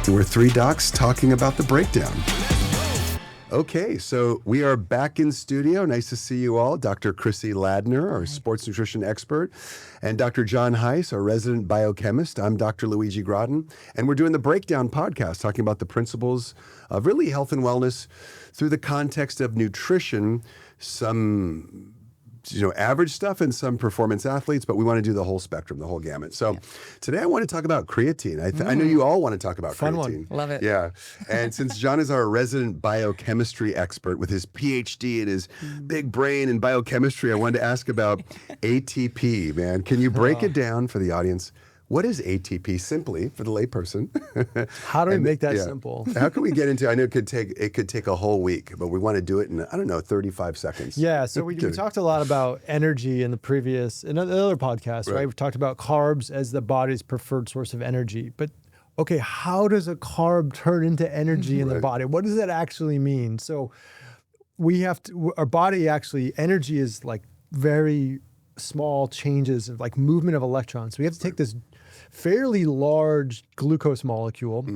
We're three docs talking about the breakdown. Okay, so we are back in studio. Nice to see you all. Dr. Krissy Ladner, our sports nutrition expert, and Dr. John Heiss, our resident biochemist. I'm Dr. Luigi Gratton, and we're doing the Breakdown podcast, talking about the principles of really health and wellness through the context of nutrition, some average stuff and some performance athletes, but we want to do the whole spectrum, the whole gamut. So today I want to talk about creatine. I know you all want to talk about Fun creatine. One. Love it. Yeah. And since John is our resident biochemistry expert with his PhD and his big brain in biochemistry, I wanted to ask about ATP, man. Can you break it down for the audience? What is ATP simply for the layperson? How do we make that simple? How can we get into? I know it could take a whole week, but we want to do it in 35 seconds. Yeah. So we talked a lot about energy in the other podcast, right? We've talked about carbs as the body's preferred source of energy, but okay, how does a carb turn into energy in the body? What does that actually mean? So our body actually, energy is like very small changes of like movement of electrons. So we have to take this fairly large glucose molecule,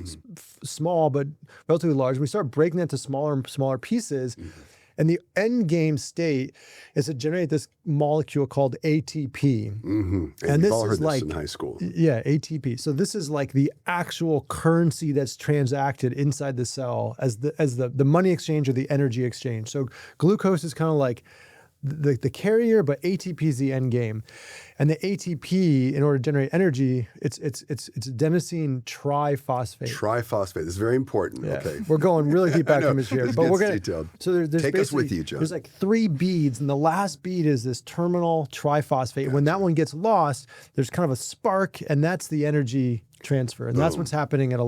small but relatively large. We start breaking that to smaller and smaller pieces. And the end game state is to generate this molecule called ATP. And this you've all heard is this in high school. Yeah, ATP. So this is like the actual currency that's transacted inside the cell as the money exchange or the energy exchange. So glucose is kind of like the carrier, but ATP is the end game. And the ATP, in order to generate energy, it's adenosine triphosphate. Triphosphate. This is very important. Yeah. Okay. We're going really deep biochemistry here, but we're going detailed. So there's Take us with you, Joe. There's like 3 beads, and the last bead is this terminal triphosphate. Gotcha. When that one gets lost, there's kind of a spark, and that's the energy transfer, and that's what's happening at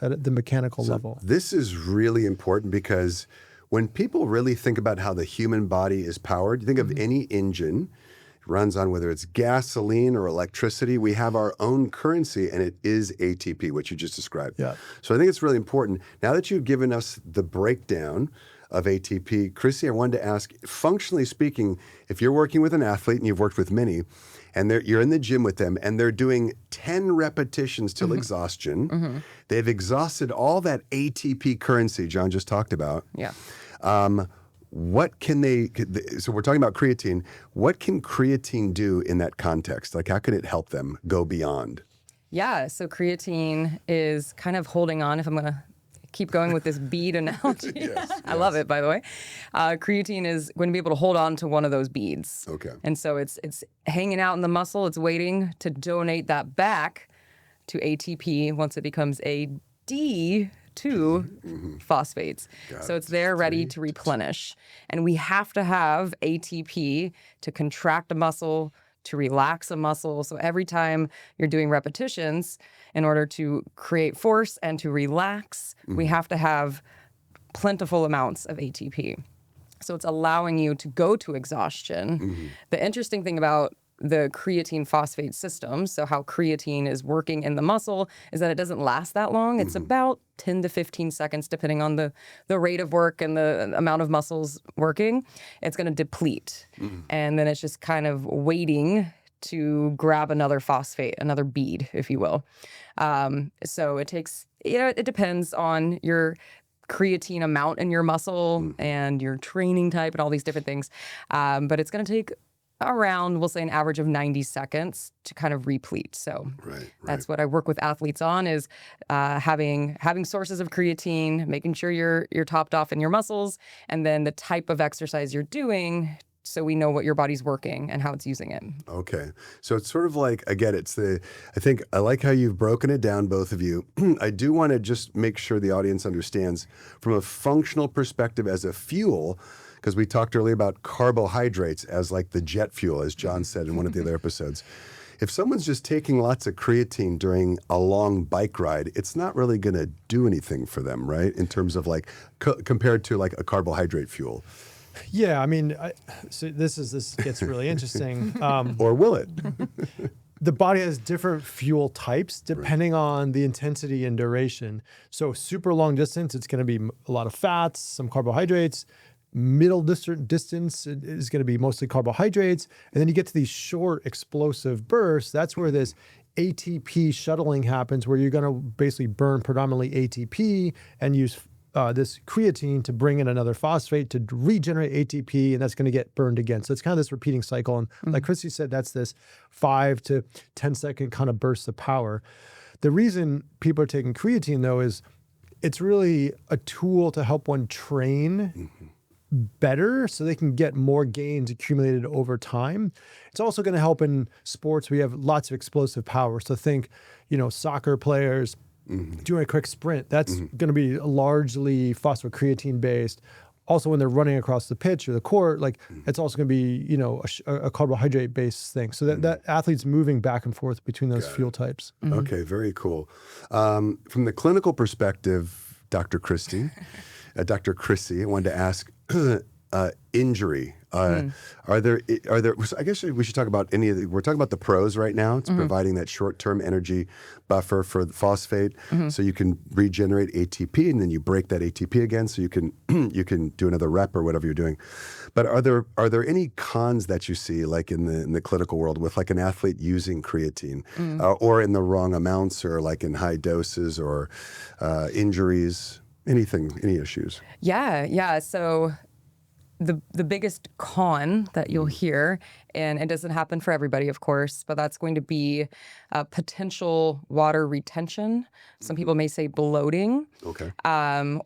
the mechanical level. This is really important because when people really think about how the human body is powered, you think of any engine, it runs on whether it's gasoline or electricity, we have our own currency, and it is ATP, which you just described. Yeah. So I think it's really important. Now that you've given us the breakdown of ATP, Krissy, I wanted to ask, functionally speaking, if you're working with an athlete, and you've worked with many, and you're in the gym with them, and they're doing 10 repetitions till exhaustion, they've exhausted all that ATP currency John just talked about. Yeah. What can so we're talking about creatine. What can creatine do in that context? Like, how can it help them go beyond? Yeah, so creatine is kind of holding on, if I'm going to keep going with this bead analogy. Yes. I love it, by the way. Creatine is going to be able to hold on to one of those beads. Okay. And so it's hanging out in the muscle. It's waiting to donate that back to ATP once it becomes AD2 phosphates. So it's there ready to replenish. And we have to have ATP to contract a muscle, to relax a muscle. So every time you're doing repetitions, in order to create force and to relax, we have to have plentiful amounts of ATP. So it's allowing you to go to exhaustion. The interesting thing about the creatine phosphate system, so how creatine is working in the muscle, is that it doesn't last that long. It's about 10 to 15 seconds, depending on the rate of work and the amount of muscles working. It's going to deplete. And then it's just kind of waiting to grab another phosphate, another bead, if you will. So it takes, it depends on your creatine amount in your muscle and your training type and all these different things. But it's going to take around, we'll say, an average of 90 seconds to kind of replete. So that's what I work with athletes on, is having sources of creatine, making sure you're topped off in your muscles, and then the type of exercise you're doing, so we know what your body's working and how it's using it. Okay. So it's sort of like, I get it. I think I like how you've broken it down, both of you. I do want to just make sure the audience understands from a functional perspective as a fuel, because we talked earlier about carbohydrates as like the jet fuel, as John said in one of the other episodes. If someone's just taking lots of creatine during a long bike ride, it's not really going to do anything for them, right? In terms of like, compared to like a carbohydrate fuel. Yeah, I mean, so this gets really interesting. Or will it? The body has different fuel types depending on the intensity and duration. So super long distance, it's going to be a lot of fats, some carbohydrates. middle distance is going to be mostly carbohydrates. And then you get to these short explosive bursts. That's where this ATP shuttling happens, where you're going to basically burn predominantly ATP and use this creatine to bring in another phosphate to regenerate ATP, and that's going to get burned again. So it's kind of this repeating cycle. And like Krissy said, that's this 5 to 10 second kind of burst of power. The reason people are taking creatine, though, is it's really a tool to help one train better so they can get more gains accumulated over time. It's also going to help in sports where you have lots of explosive power. So think, soccer players doing a quick sprint. That's going to be largely phosphocreatine based. Also, when they're running across the pitch or the court, it's also going to be, a carbohydrate based thing. So that athlete's moving back and forth between those fuel types. Okay, very cool. From the clinical perspective, Dr. Krissy, I wanted to ask injury. Are there? I guess we should talk about any of the. We're talking about the pros right now. It's providing that short-term energy buffer for the phosphate, so you can regenerate ATP, and then you break that ATP again, so you can do another rep or whatever you're doing. But are there any cons that you see, like in the clinical world, with like an athlete using creatine, or in the wrong amounts, or like in high doses, or injuries? Any issues? Yeah. So the biggest con that you'll hear, and it doesn't happen for everybody, of course, but that's going to be potential water retention. Some people may say bloating,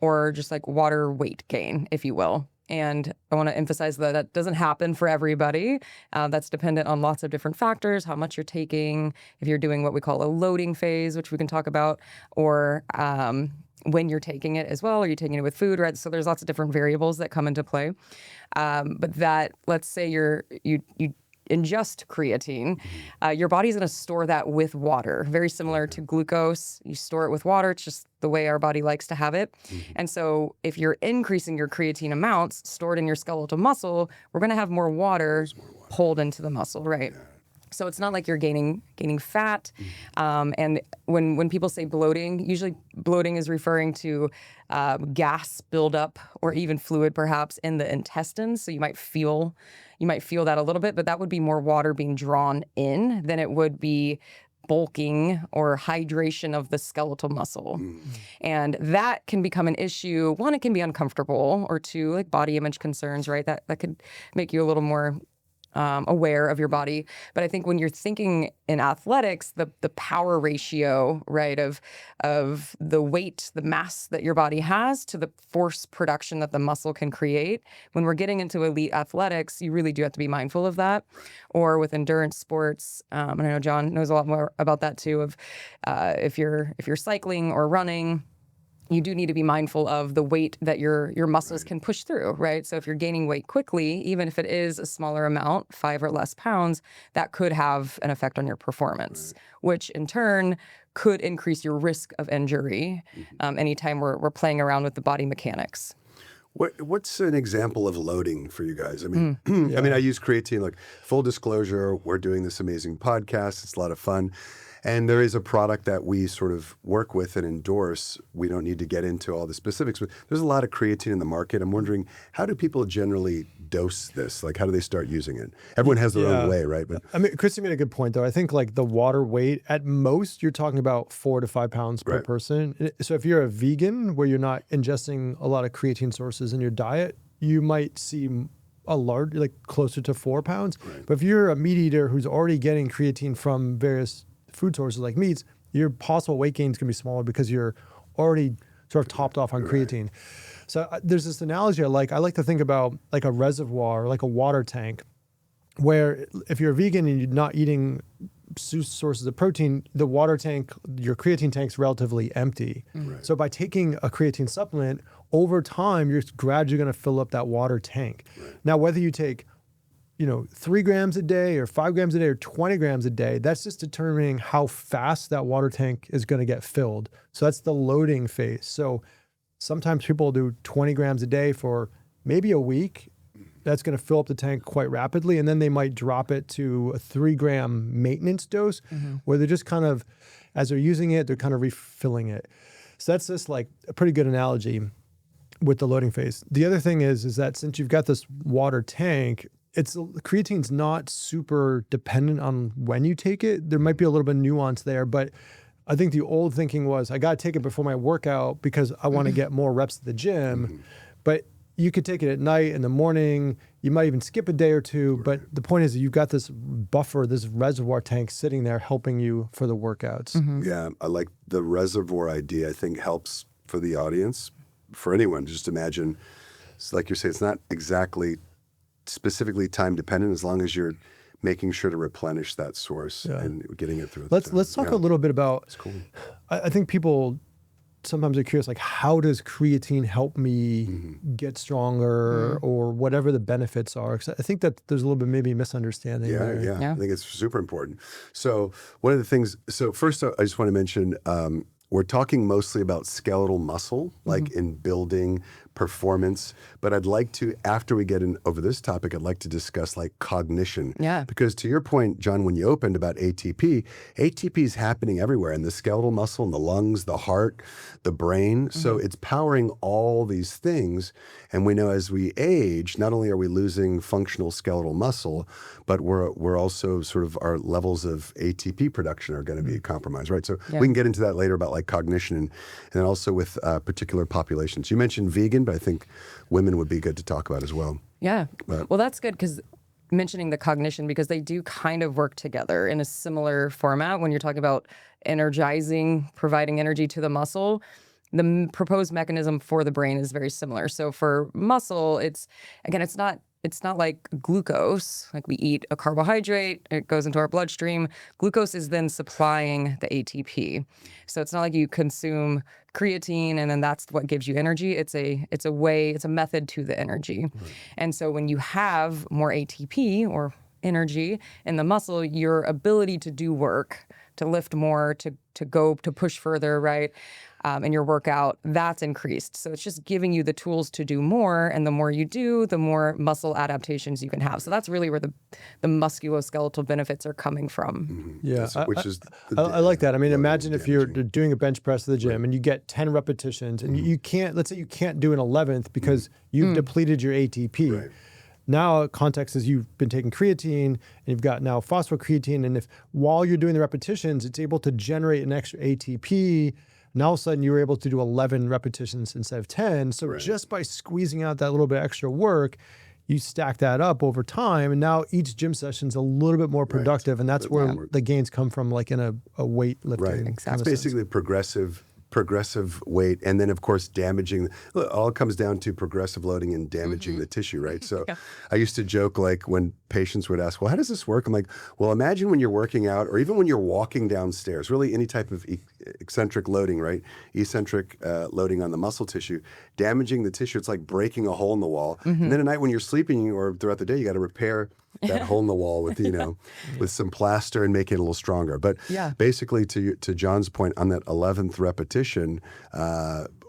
or just like water weight gain, if you will. And I want to emphasize that doesn't happen for everybody. That's dependent on lots of different factors, how much you're taking, if you're doing what we call a loading phase, which we can talk about, or when you're taking it as well. Are you taking it with food, right? So there's lots of different variables that come into play. But that, let's say you ingest creatine, your body's going to store that with water, very similar to glucose. You store it with water. It's just the way our body likes to have it. And so if you're increasing your creatine amounts stored in your skeletal muscle, we're going to have more water pulled into the muscle, right? So it's not like you're gaining fat. And when people say bloating, usually bloating is referring to gas buildup or even fluid perhaps in the intestines. So you might feel that a little bit, but that would be more water being drawn in than it would be bulking or hydration of the skeletal muscle. And that can become an issue. One, it can be uncomfortable, or two, like body image concerns, right? That could make you a little more aware of your body. But I think when you're thinking in athletics, the power ratio, right, of the weight, the mass that your body has to the force production that the muscle can create, when we're getting into elite athletics, you really do have to be mindful of that. Or with endurance sports, and I know John knows a lot more about that too, of if you're cycling or running, you do need to be mindful of the weight that your muscles can push through, right? So if you're gaining weight quickly, even if it is a smaller amount, 5 or less pounds, that could have an effect on your performance, which in turn could increase your risk of injury anytime we're playing around with the body mechanics. What's an example of loading for you guys? I mean, I use creatine. Like, full disclosure, we're doing this amazing podcast. It's a lot of fun. And there is a product that we sort of work with and endorse. We don't need to get into all the specifics, but there's a lot of creatine in the market. I'm wondering, how do people generally dose this? Like, how do they start using it? Everyone has their own way, right? But I mean, Krissy made a good point, though. I think like the water weight, at most, you're talking about 4 to 5 pounds per person. So if you're a vegan where you're not ingesting a lot of creatine sources in your diet, you might see a large, like closer to 4 pounds. But if you're a meat eater who's already getting creatine from various food sources like meats, your possible weight gain is going to be smaller because you're already sort of topped off on creatine. So there's this analogy I like to think about like a reservoir, like a water tank, where if you're a vegan and you're not eating sources of protein, the water tank, your creatine tank's relatively empty. So by taking a creatine supplement, over time, you're gradually going to fill up that water tank. Now, whether you take 3 grams a day or 5 grams a day or 20 grams a day, that's just determining how fast that water tank is going to get filled. So that's the loading phase. So sometimes people do 20 grams a day for maybe a week. That's going to fill up the tank quite rapidly. And then they might drop it to a 3-gram maintenance dose where they're just kind of, as they're using it, they're kind of refilling it. So that's just like a pretty good analogy. with the loading phase. The other thing is that since you've got this water tank, creatine's not super dependent on when you take it. There might be a little bit of nuance there, but I think the old thinking was I got to take it before my workout because I want to get more reps at the gym. But you could take it at night, in the morning. You might even skip a day or two. But the point is that you've got this buffer, this reservoir tank sitting there helping you for the workouts. Yeah, I like the reservoir idea. I think helps for the audience, for anyone. Just imagine, it's like you say, it's not exactly specifically time dependent as long as you're making sure to replenish that source and getting it through. Let's talk a little bit about. Cool. I think people sometimes are curious, like, how does creatine help me get stronger or whatever the benefits are? 'Cause I think that there's a little bit maybe misunderstanding there. Yeah. I think it's super important. So one of the things, first I just want to mention, we're talking mostly about skeletal muscle, like in building performance. But I'd like to, after we get in over this topic, I'd like to discuss like cognition. Yeah. Because to your point, John, when you opened about ATP is happening everywhere in the skeletal muscle, in the lungs, the heart, the brain. So it's powering all these things. And we know as we age, not only are we losing functional skeletal muscle, but we're also sort of our levels of ATP production are going to be compromised, right? So we can get into that later about like cognition and then also with particular populations. You mentioned vegan, but I think women would be good to talk about as well. Yeah. Well, that's good because mentioning the cognition, because they do kind of work together in a similar format when you're talking about energizing, providing energy to the muscle. The proposed mechanism for the brain is very similar. So for muscle, it's not like glucose, like we eat a carbohydrate, it goes into our bloodstream. Glucose is then supplying the ATP. So it's not like you consume creatine and then that's what gives you energy. It's a method to the energy. Right. And so when you have more ATP or energy in the muscle, your ability to do work, to lift more, to go, to push further, right? In your workout, that's increased. So it's just giving you the tools to do more. And the more you do, the more muscle adaptations you can have. So that's really where the musculoskeletal benefits are coming from. Yeah, I like that. I mean, imagine if you're doing a bench press at the gym and you get 10 repetitions and you can't, let's say you can't do an 11th because you've depleted your ATP. Right. Now, context is you've been taking creatine and you've got now phosphocreatine. And if while you're doing the repetitions, it's able to generate an extra ATP, now all of a sudden you were able to do 11 repetitions instead of 10. So just by squeezing out that little bit extra work, you stack that up over time. And now each gym session is a little bit more productive. And that's where the gains come from, like in a weightlifting. Right. Exactly. It's basically progressive weight, and then of course damaging. All comes down to progressive loading and damaging the tissue, right? So I used to joke, like when patients would ask, well, how does this work? I'm like, well, imagine when you're working out or even when you're walking downstairs, really any type of eccentric loading, right? Eccentric loading on the muscle tissue, damaging the tissue. It's like breaking a hole in the wall. And then at night when you're sleeping or throughout the day, you got to repair that hole in the wall with, with some plaster and make it a little stronger. But basically to John's point on that 11th repetition,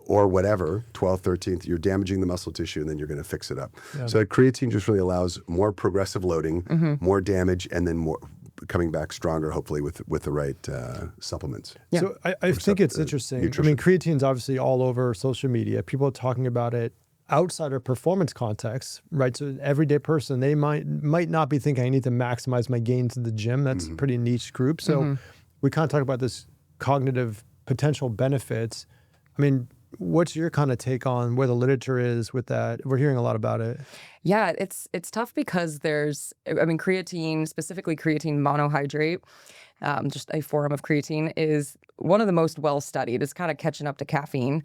or whatever, 12th, 13th, you're damaging the muscle tissue and then you're going to fix it up. Yeah. So creatine just really allows more progressive loading, more damage, and then more coming back stronger, hopefully with the right supplements. Yeah. So I think it's interesting. Nutrition. I mean, creatine's obviously all over social media. People are talking about it outside of performance context, right? So an everyday person, they might not be thinking I need to maximize my gains in the gym. That's a pretty niche group. So we kind of talk about this cognitive potential benefits. I mean, what's your kind of take on where the literature is with that? We're hearing a lot about it. Yeah, it's tough because creatine, specifically creatine monohydrate, just a form of creatine, is one of the most well-studied. It's kind of catching up to caffeine,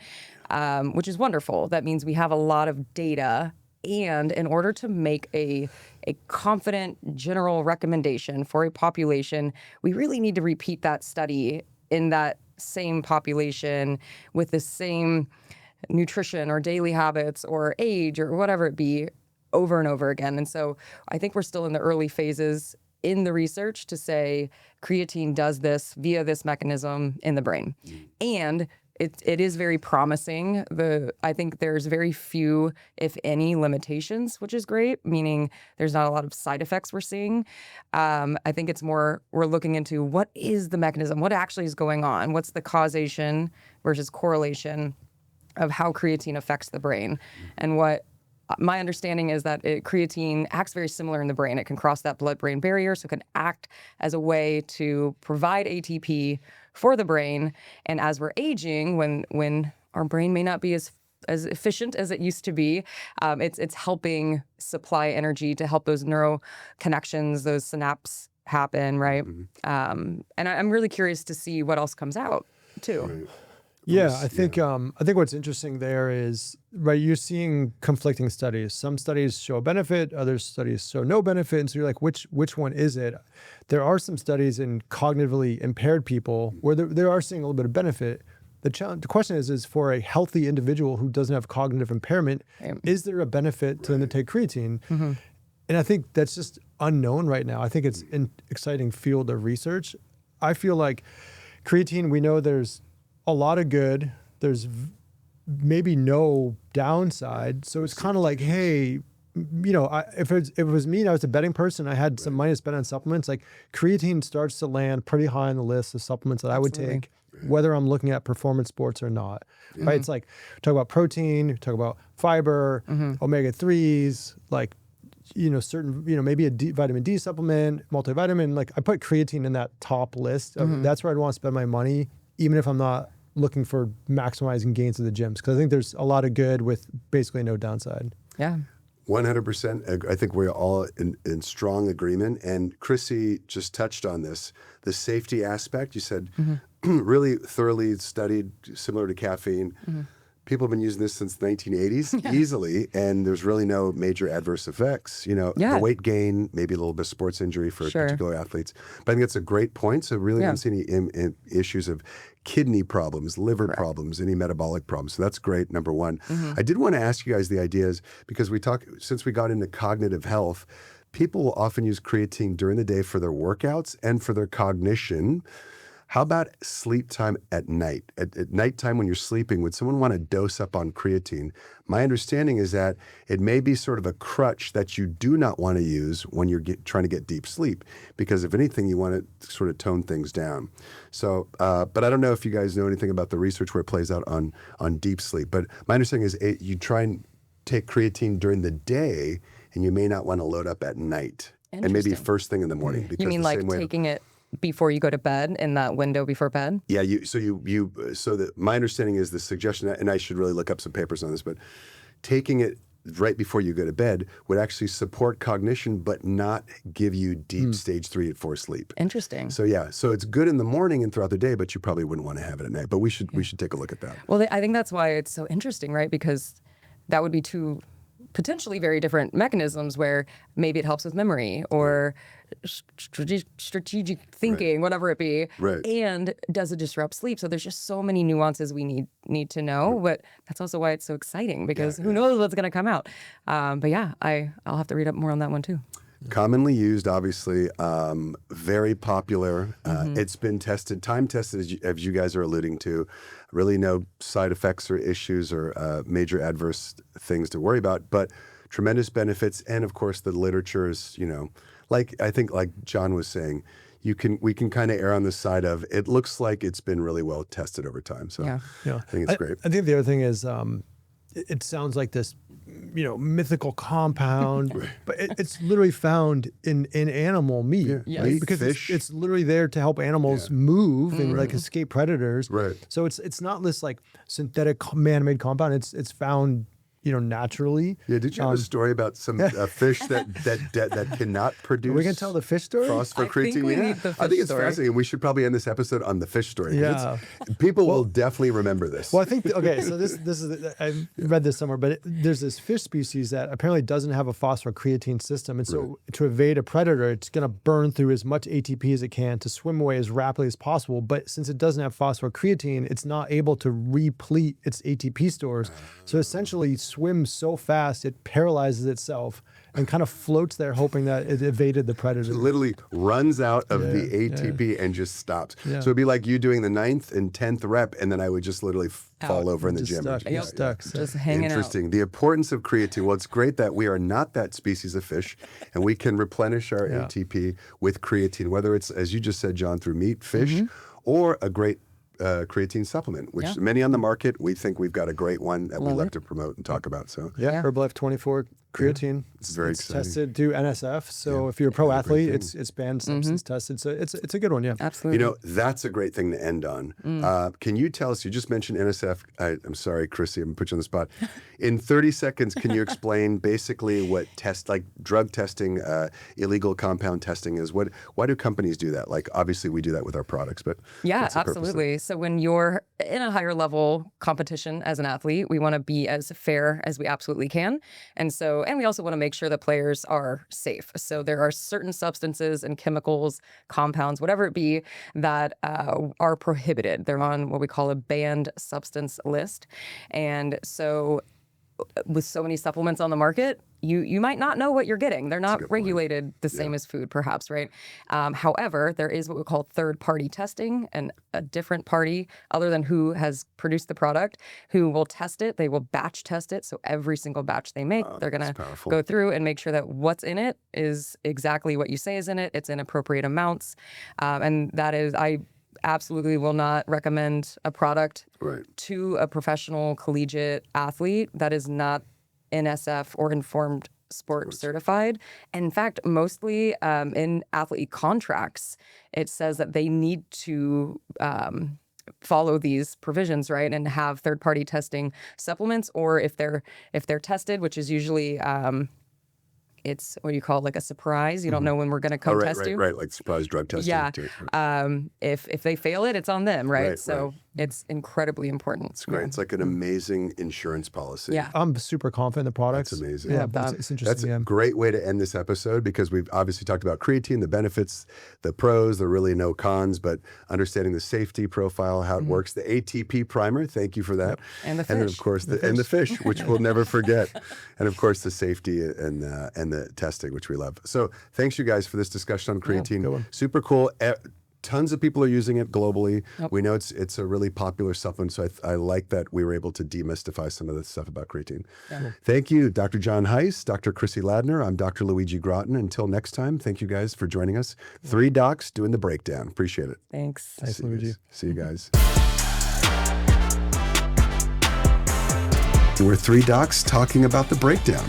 which is wonderful. That means we have a lot of data. And in order to make a confident general recommendation for a population, we really need to repeat that study in that same population with the same nutrition or daily habits or age or whatever it be over and over again. And so I think we're still in the early phases in the research to say creatine does this via this mechanism in the brain. And it is very promising. I think there's very few, if any, limitations, which is great, meaning there's not a lot of side effects we're seeing. I think it's more we're looking into what is the mechanism, what actually is going on, what's the causation versus correlation. of how creatine affects the brain. And what my understanding is that creatine acts very similar in the brain. It can cross that blood-brain barrier, so it can act as a way to provide ATP for the brain. And as we're aging, when our brain may not be as efficient as it used to be, it's helping supply energy to help those neural connections, those synapses happen, right? And I'm really curious to see what else comes out too. Right. Yeah, I think what's interesting there is, right, you're seeing conflicting studies. Some studies show a benefit, other studies show no benefit, and so you're like, which one is it? There are some studies in cognitively impaired people where they are seeing a little bit of benefit. The question is for a healthy individual who doesn't have cognitive impairment, is there a benefit to them to take creatine? And I think that's just unknown right now. I think it's an exciting field of research. I feel like creatine, we know there's a lot of good. There's maybe no downside. So it's kind of like, hey, if it was me and I was a betting person, I had some money to spend on supplements, like creatine starts to land pretty high on the list of supplements that I would take, whether I'm looking at performance sports or not. Right? It's like, talk about protein, talk about fiber, omega-3s, like, certain, maybe a vitamin D supplement, multivitamin. Like I put creatine in that top list. That's where I'd want to spend my money, even if I'm not looking for maximizing gains at the gyms, because I think there's a lot of good with basically no downside. Yeah. 100%. I think we're all in strong agreement. And Krissy just touched on this, the safety aspect. You said really thoroughly studied, similar to caffeine. People have been using this since the 1980s easily, and there's really no major adverse effects. The weight gain, maybe a little bit of sports injury for particular athletes. But I think that's a great point. So really don't see any issues of kidney problems, liver problems, any metabolic problems. So that's great, number one. I did want to ask you guys the ideas, because since we got into cognitive health, people will often use creatine during the day for their workouts and for their cognition. How about sleep time at night? At nighttime when you're sleeping, would someone want to dose up on creatine? My understanding is that it may be sort of a crutch that you do not want to use when you're trying to get deep sleep, because if anything, you want to sort of tone things down. So, but I don't know if you guys know anything about the research where it plays out on deep sleep. But my understanding is you try and take creatine during the day, and you may not want to load up at night, and maybe first thing in the morning. Because you mean like taking it before you go to bed, in that window before bed? Yeah. My understanding is the suggestion, and I should really look up some papers on this, but taking it right before you go to bed would actually support cognition, but not give you deep stage 3 and 4 sleep. Interesting. So it's good in the morning and throughout the day, but you probably wouldn't want to have it at night. But we should take a look at that. Well, I think that's why it's so interesting, right? Because that would be two potentially very different mechanisms, where maybe it helps with memory or strategic thinking, whatever it be, and does it disrupt sleep? So there's just so many nuances we need to know, but that's also why it's so exciting, because who knows what's going to come out. But I'll have to read up more on that one too. Commonly used, obviously, very popular. It's been time tested, as you guys are alluding to. Really no side effects or issues or major adverse things to worry about, but tremendous benefits. And of course, the literature is, I think like John was saying, we can kind of err on the side of, it looks like it's been really well tested over time. So I think it's great. I think the other thing is, it sounds like this, mythical compound, but it's literally found in animal meat, right? Because it's literally there to help animals move and like escape predators. Right. So it's not this like synthetic man-made compound. It's found naturally. Yeah, did you have a story about some fish that cannot produce? Are we can tell the fish story? Phosphocreatine. I think it's fascinating. We should probably end this episode on the fish story. Yeah, people will definitely remember this. Well, I think so this is I read this somewhere, but there's this fish species that apparently doesn't have a phosphocreatine system, and so to evade a predator, it's going to burn through as much ATP as it can to swim away as rapidly as possible. But since it doesn't have phosphocreatine, it's not able to replete its ATP stores. So essentially, swims so fast it paralyzes itself and kind of floats there hoping that it evaded the predator. It literally runs out of the ATP and just stops. So it'd be like you doing the 9th and 10th rep, and then I would just literally fall over in the gym. Just hanging out. Interesting. The importance of creatine. Well, it's great that we are not that species of fish, and we can replenish our ATP with creatine, whether it's, as you just said, John, through meat, fish, or a great creatine supplement, which many on the market. We think we've got a great one that we love to promote and talk about. So Herbalife 24 creatine. It's very exciting. Tested through NSF. So if you're a pro athlete, it's banned substance tested. So it's a good one. Yeah, absolutely. You know, that's a great thing to end on. Can you tell us? You just mentioned NSF. I'm sorry, Krissy, I'm gonna put you on the spot. In 30 seconds, can you explain basically what drug testing, illegal compound testing is? Why do companies do that? Like, obviously, we do that with our products, but yeah, absolutely. So when you're in a higher level competition as an athlete, we want to be as fair as we absolutely can, and we also want to make sure that players are safe. So there are certain substances and chemicals, compounds, whatever it be, that are prohibited. They're on what we call a banned substance list, and so with so many supplements on the market, you might not know what you're getting. They're not regulated the same as food, perhaps, right? However, there is what we call third-party testing, and a different party, other than who has produced the product, who will test it. They will batch test it. So every single batch they make, they're going to go through and make sure that what's in it is exactly what you say is in it. It's in appropriate amounts. And that is, I absolutely will not recommend a product to a professional collegiate athlete that is not NSF or Informed Sport certified. And in fact, mostly in athlete contracts, it says that they need to follow these provisions, right, and have third-party testing supplements, or if they're tested, which is usually it's what you call like a surprise. You don't know when we're going to come test you. Right, like surprise drug testing. Yeah. If they fail it, it's on them, right? So it's incredibly important. It's great. It's like an amazing insurance policy. Yeah. I'm super confident in the products. That's amazing. Yeah, it's interesting. That's a great way to end this episode, because we've obviously talked about creatine, the benefits, the pros, there are really no cons, but understanding the safety profile, how it works, the ATP primer, thank you for that. And the fish. And then, of course, the fish, which we'll never forget. And of course, the safety and the testing, which we love. So thanks, you guys, for this discussion on creatine. Super cool. Tons of people are using it globally. We know it's a really popular supplement, so I like that we were able to demystify some of the stuff about creatine. Thank you, Dr. John Heiss, Dr. Krissy Ladner. I'm Dr. Luigi Gratton. Until next time, thank you guys for joining us. 3 docs doing the breakdown. Appreciate it. Thanks. Thanks, Luigi. See you guys. We're 3 docs talking about the breakdown.